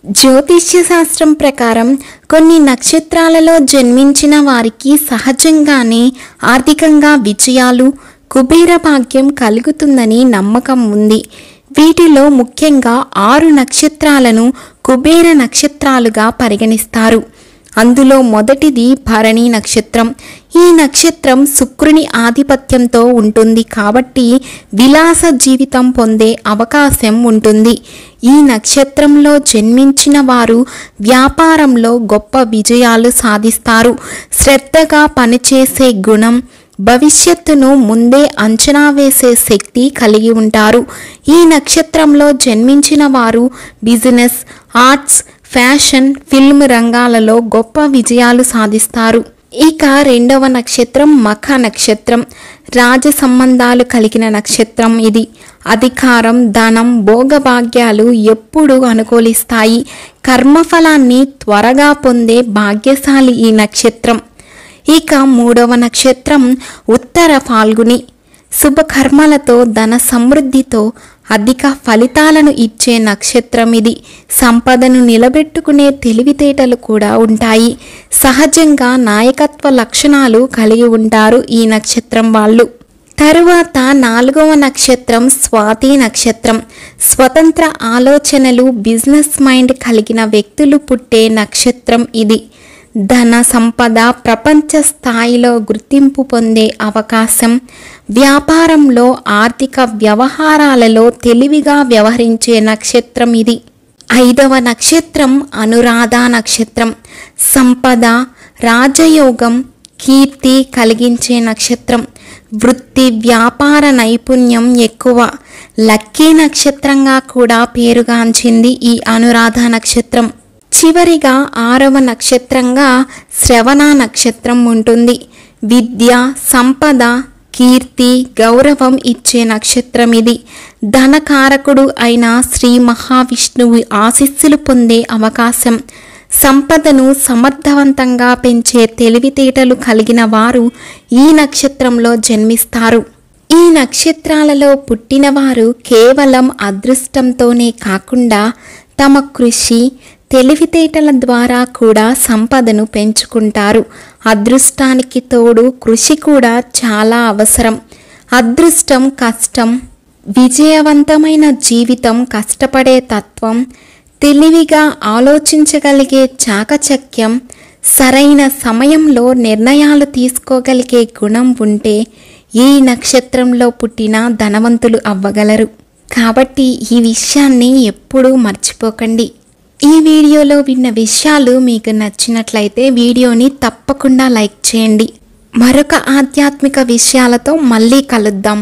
జ్యోతిష్య శాస్త్రం ప్రకారం కొన్ని నక్షత్రాలలో జన్మించిన వారికి సహజంగానే ఆర్థికంగా విజయాలు, కుబేర భాగ్యం కలుగుతుందని నమ్మకం ఉంది. వీటిలో ముఖ్యంగా 6 నక్షత్రాలను కుబేర నక్షత్రాలుగా పరిగణిస్తారు. అందులో మొదటిది భరణి నక్షత్రం. ఈ నక్షత్రం శుక్రుని ఆధిపత్యంతో ఉంటుంది కాబట్టి విలాస జీవితం పొందే అవకాశం ఉంటుంది. ఈ నక్షత్రంలో జన్మించిన వారు వ్యాపారంలో గొప్ప విజయాలు సాధిస్తారు. శ్రద్ధగా పనిచేసే గుణం, భవిష్యత్తును ముందే అంచనా వేసే శక్తి కలిగి ఉంటారు. ఈ నక్షత్రంలో జన్మించిన వారు బిజినెస్, ఆర్ట్స్, ఫ్యాషన్, ఫిల్మ్ రంగాలలో గొప్ప విజయాలు సాధిస్తారు. ఇక రెండవ నక్షత్రం మఖ నక్షత్రం. రాజ సంబంధాలు కలిగిన నక్షత్రం ఇది. అధికారం, ధనం, భోగభాగ్యాలు ఎప్పుడూ అనుకూలిస్తాయి. కర్మఫలాన్ని త్వరగా పొందే భాగ్యశాలి ఈ నక్షత్రం. ఇక మూడవ నక్షత్రం ఉత్తర ఫాల్గుని. శుభకర్మలతో, ధన సమృద్ధితో అధిక ఫలితాలను ఇచ్చే నక్షత్రం ఇది. సంపదను నిలబెట్టుకునే తెలివితేటలు కూడా ఉంటాయి. సహజంగా నాయకత్వ లక్షణాలు కలిగి ఉంటారు ఈ నక్షత్రం వాళ్ళు. తరువాత 4వ నక్షత్రం స్వాతి నక్షత్రం. స్వతంత్ర ఆలోచనలు, బిజినెస్ మైండ్ కలిగిన వ్యక్తులు పుట్టే నక్షత్రం ఇది. ధన సంపద ప్రపంచ స్థాయిలో గుర్తింపు పొందే అవకాశం, వ్యాపారంలో, ఆర్థిక వ్యవహారాలలో తెలివిగా వ్యవహరించే నక్షత్రం ఇది. 5వ నక్షత్రం అనురాధ నక్షత్రం. సంపద, రాజయోగం, కీర్తి కలిగించే నక్షత్రం. వృత్తి, వ్యాపార నైపుణ్యం ఎక్కువ. లక్కీ నక్షత్రంగా కూడా పేరుగాంచింది ఈ అనురాధ నక్షత్రం. చివరిగా 6వ నక్షత్రంగా శ్రవణ నక్షత్రం ఉంటుంది. విద్య, సంపద, కీర్తి, గౌరవం ఇచ్చే నక్షత్రం ఇది. ధనకారకుడు అయిన శ్రీ మహావిష్ణువు ఆశీస్సులు పొందే అవకాశం, సంపదను సమర్థవంతంగా పెంచే తెలివితేటలు కలిగిన వారు ఈ నక్షత్రంలో జన్మిస్తారు. ఈ నక్షత్రాలలో పుట్టినవారు కేవలం అదృష్టంతోనే కాకుండా తమ కృషి, తెలివితేటల ద్వారా కూడా సంపదను పెంచుకుంటారు. అదృష్టానికి తోడు కృషి కూడా చాలా అవసరం. అదృష్టం కష్టం, విజయవంతమైన జీవితం కష్టపడే తత్వం, తెలివిగా ఆలోచించగలిగే చాకచక్యం, సరైన సమయంలో నిర్ణయాలు తీసుకోగలిగే గుణం ఉంటే ఈ నక్షత్రంలో పుట్టిన ధనవంతులు అవ్వగలరు. కాబట్టి ఈ విషయాన్ని ఎప్పుడూ మర్చిపోకండి. ఈ వీడియోలో విన్న విషయాలు మీకు నచ్చినట్లయితే వీడియోని తప్పకుండా లైక్ చేయండి. మరొక ఆధ్యాత్మిక విషయాలతో మళ్ళీ కలుద్దాం.